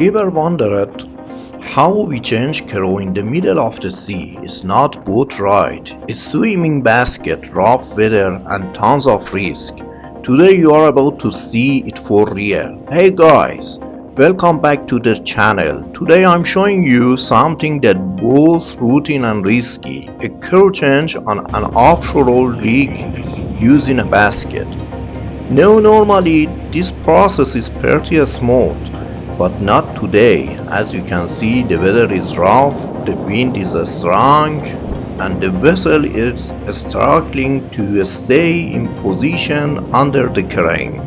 Ever wondered how we change crew in the middle of the sea? It's not boat ride, it's swimming basket, rough weather and tons of risk. Today you are about to see it for real. Hey guys, welcome back to the channel. Today I'm showing you something that both routine and risky. A crew change on an offshore rig using a basket. No, normally this process is pretty smooth, but not today. As you can see, the weather is rough, the wind is strong, and the vessel is struggling to stay in position under the crane.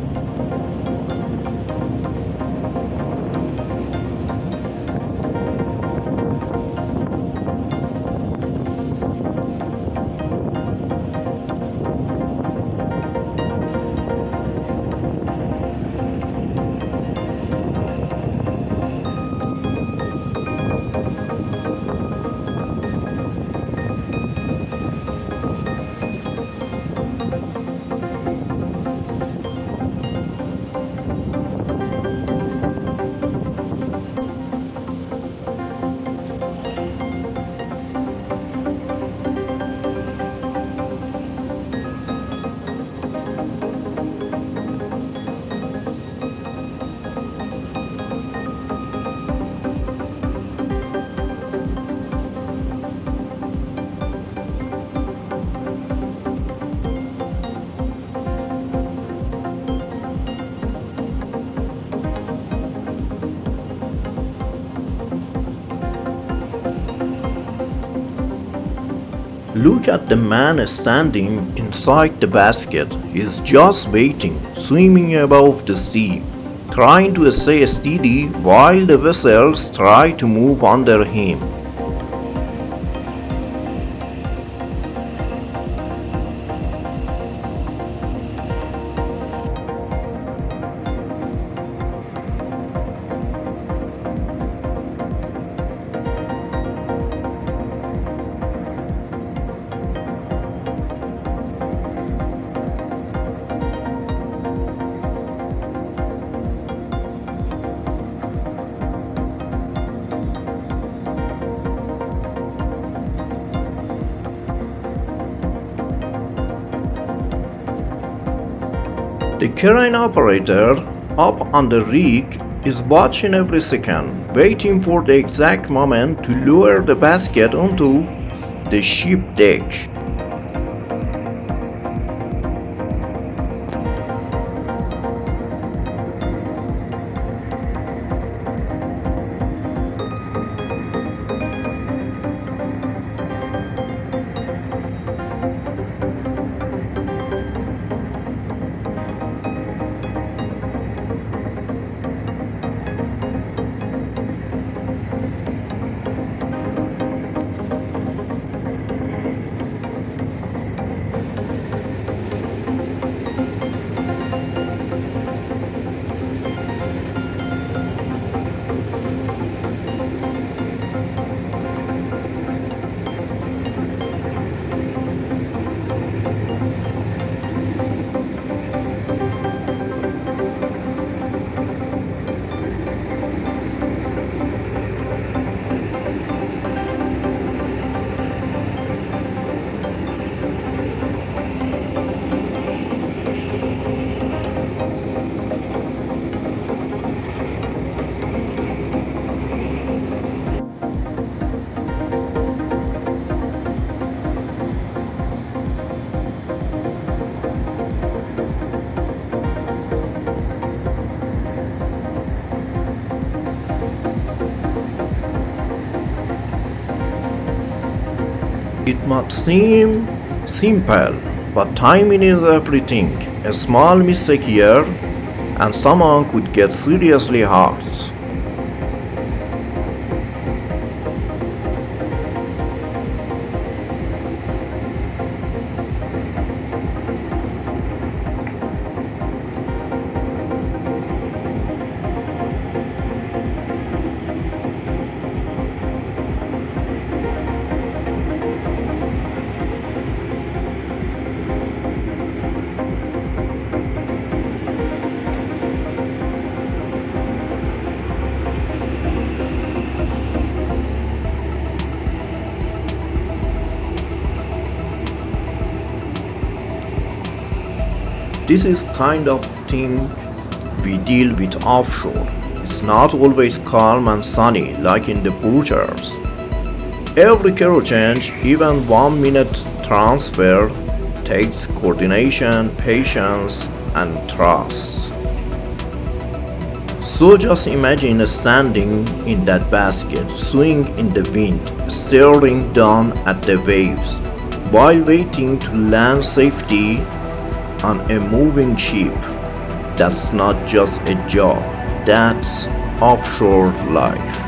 Look at the man standing inside the basket. He's just waiting, swimming above the sea, trying to stay steady while the vessels try to move under him. The crane operator up on the rig is watching every second, waiting for the exact moment to lower the basket onto the ship deck. It might seem simple, but timing is everything. A small mistake here and someone could get seriously hurt. This is kind of thing we deal with offshore. It's not always calm and sunny like in the butchers. Every crew change, even 1 minute transfer, takes coordination, patience, and trust. So just imagine standing in that basket, swinging in the wind, staring down at the waves, while waiting to land safely on a moving ship. That's not just a job, that's offshore life.